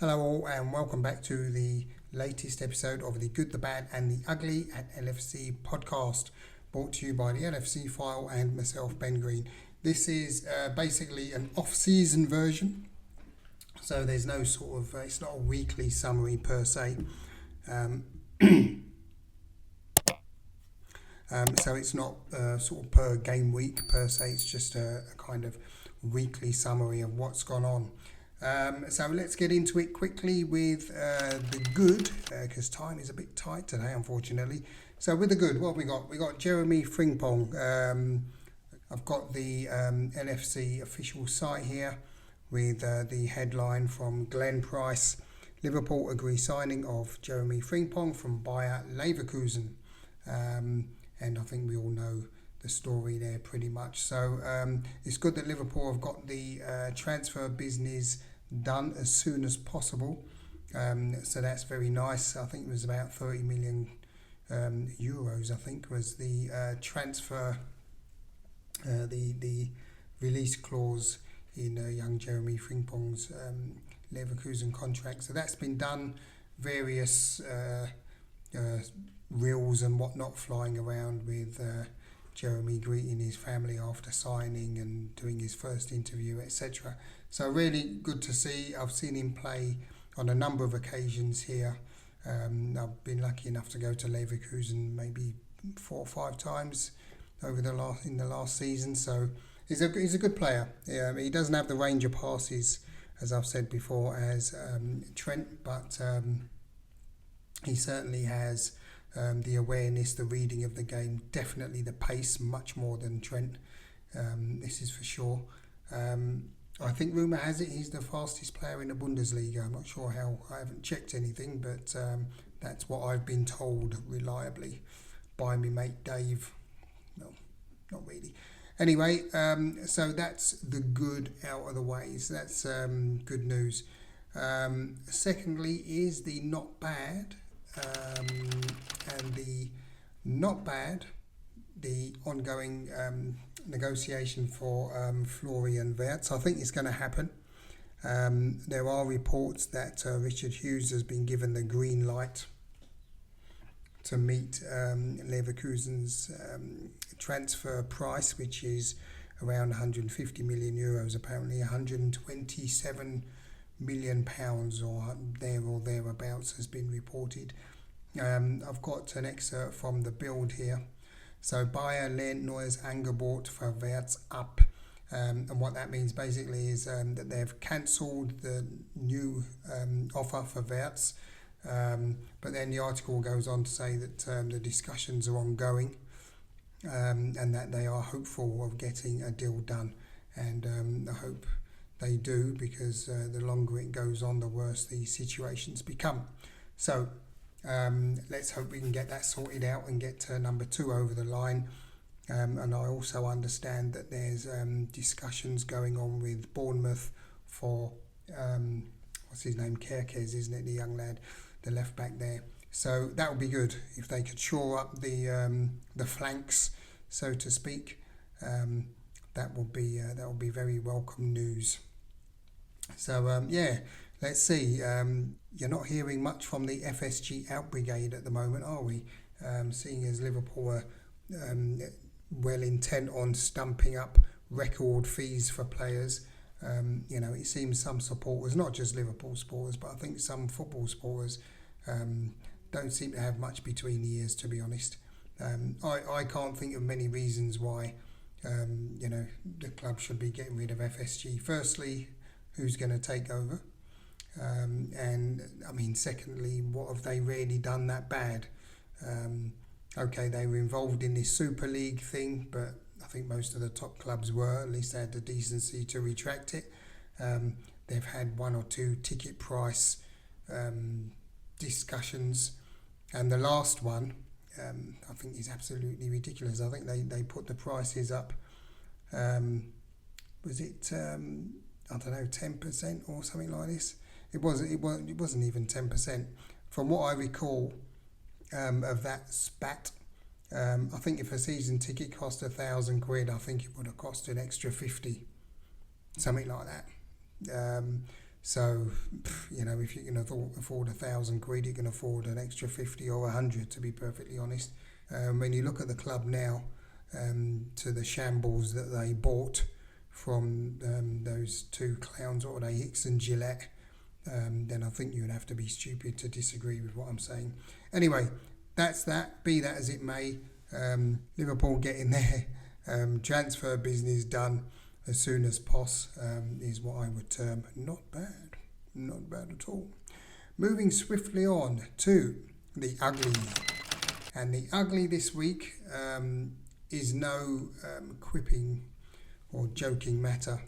Hello all and welcome back to the latest episode of The Good, the Bad and the Ugly at LFC podcast, brought to you by the LFC File and myself, Ben Green. This is basically an off-season version, so there's no sort of, it's not a weekly summary per se. So it's not sort of per game week per se, it's just a kind of weekly summary of what's gone on. So let's get into it quickly with the good, because time is a bit tight today, unfortunately. So with the good, what have we got? We got Jeremy Fringpong. I've got the LFC official site here with the headline from Glenn Price. Liverpool agree signing of Jeremy Fringpong from Bayer Leverkusen. And I think we all know the story there pretty much. So it's good that Liverpool have got the transfer business done as soon as possible. So that's very nice. I think it was about 30 million euros, I think, was the transfer, the release clause in young Jeremy Fringpong's Leverkusen contract. So that's been done. Various reels and whatnot flying around with Jeremy greeting his family after signing and doing his first interview, etc. So really good to see. I've seen him play on a number of occasions here. I've been lucky enough to go to Leverkusen maybe 4 or 5 times in the last season. So he's a good player. He doesn't have the range of passes, as I've said before, as Trent, but he certainly has the awareness, the reading of the game, definitely the pace, much more than Trent. This is for sure. I think rumour has it he's the fastest player in the Bundesliga. I'm not sure how, I haven't checked anything, but that's what I've been told reliably by my mate Dave. No, not really. Anyway, so that's the good out of the way. So that's good news. Secondly is the not bad. And the not bad, the ongoing negotiation for Florian Wirtz. I think it's going to happen. There are reports that Richard Hughes has been given the green light to meet Leverkusen's transfer price, which is around 150 million euros, apparently 127 million pounds or thereabouts has been reported. I've got an excerpt from the Bild here. So Bayer lehnt neues Angebot für Wirtz ab. And what that means basically is that they've cancelled the new offer for Wirtz. But then the article goes on to say that the discussions are ongoing and that they are hopeful of getting a deal done. And I hope they do, because the longer it goes on, the worse the situations become. So let's hope we can get that sorted out and get number 2 over the line. And I also understand that there's discussions going on with Bournemouth for, what's his name, Kerkez, isn't it, the young lad, the left back there. So that would be good if they could shore up the flanks, so to speak. That will be very welcome news. So let's see. You're not hearing much from the FSG out brigade at the moment, are we? Seeing as Liverpool are well intent on stumping up record fees for players. It seems some supporters, not just Liverpool supporters, but I think some football supporters don't seem to have much between the ears, to be honest. I can't think of many reasons why the club should be getting rid of FSG. Firstly, who's going to take over? And I mean, secondly, what have they really done that bad? Okay, they were involved in this Super League thing, but I think most of the top clubs were. At least they had the decency to retract it. They've had 1 or 2 ticket price discussions, and the last one I think is absolutely ridiculous. I think they put the prices up. Was it I don't know, 10% or something like this? It wasn't even 10%. From what I recall of that spat, I think if a season ticket cost £1,000, I think it would have cost an extra 50, something like that. So, if you can afford £1,000, you can afford an extra 50 or 100, to be perfectly honest. When you look at the club now, to the shambles that they bought from those two clowns, or they Hicks and Gillette, then I think you'd have to be stupid to disagree with what I'm saying. Anyway, that's that. Be that as it may, Liverpool getting their transfer business done as soon as is what I would term not bad at all. Moving swiftly on to the ugly, and the ugly this week is no quipping or joking matter.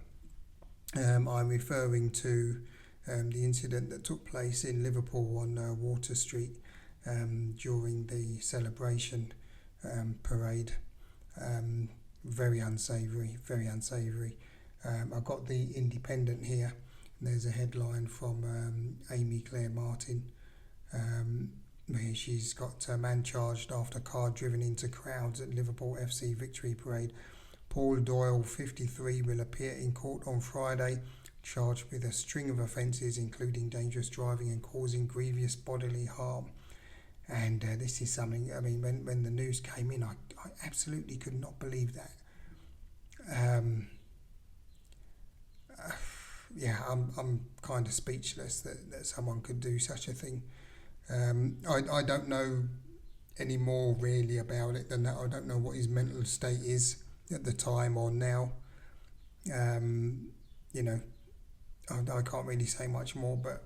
I'm referring to the incident that took place in Liverpool on Water Street during the celebration parade. Very unsavoury. I've got the Independent here. There's a headline from Amy Claire Martin, where she's got a man charged after car driven into crowds at Liverpool FC victory parade. Paul Doyle, 53, will appear in court on Friday, charged with a string of offences, including dangerous driving and causing grievous bodily harm. And this is something, when the news came in, I absolutely could not believe that. I'm kind of speechless that someone could do such a thing. I don't know any more really about it than that. I don't know what his mental state is at the time or now. I can't really say much more, but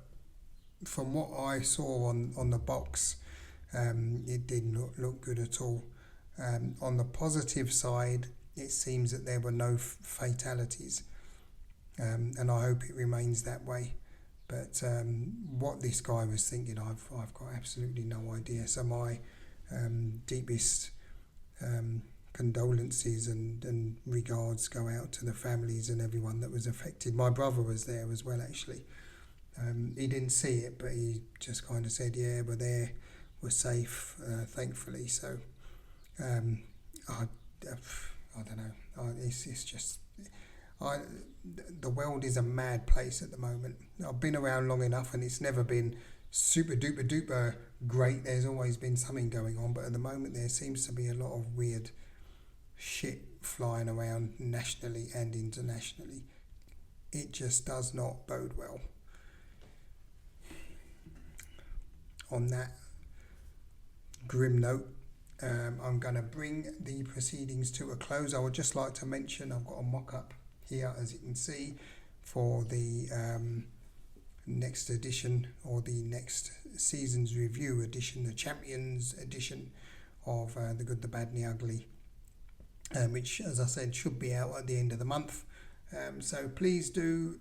from what I saw on the box, it didn't look good at all. On the positive side, it seems that there were no fatalities, and I hope it remains that way. But what this guy was thinking, I've got absolutely no idea. So my deepest condolences and regards go out to the families and everyone that was affected. My brother was there as well, actually. He didn't see it, but he just kind of said, yeah, we're there, we're safe, thankfully. So I don't know. It's just... the world is a mad place at the moment. I've been around long enough, and it's never been super duper duper great. There's always been something going on, but at the moment there seems to be a lot of weird shit flying around nationally and internationally. It just does not bode well. On that grim note, I'm going to bring the proceedings to a close. I would just like to mention I've got a mock-up here, as you can see, for the next edition, or the next season's review edition, the Champions edition of The Good, the Bad and the Ugly, which, as I said, should be out at the end of the month. So please do,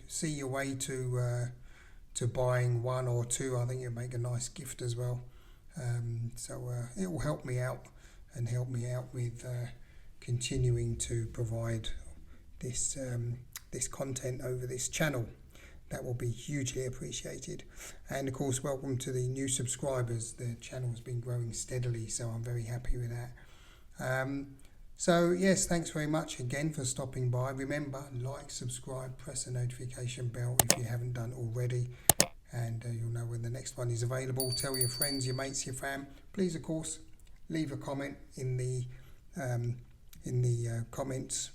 see your way to buying one or two. I think it'll make a nice gift as well. So it will help me out with continuing to provide this content over this channel. That will be hugely appreciated. And of course, welcome to the new subscribers. The channel has been growing steadily, so I'm very happy with that. So yes, thanks very much again for stopping by. Remember, like, subscribe, press the notification bell if you haven't done already, and you'll know when the next one is available. Tell your friends, your mates, your fam. Please, of course, leave a comment in the comments.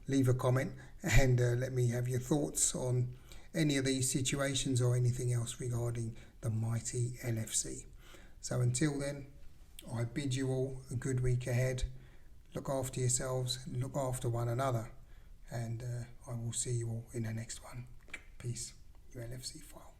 Leave a comment and let me have your thoughts on any of these situations or anything else regarding the mighty LFC. So until then, I bid you all a good week ahead. Look after yourselves, look after one another, and I will see you all in the next one. Peace. Your LFC File.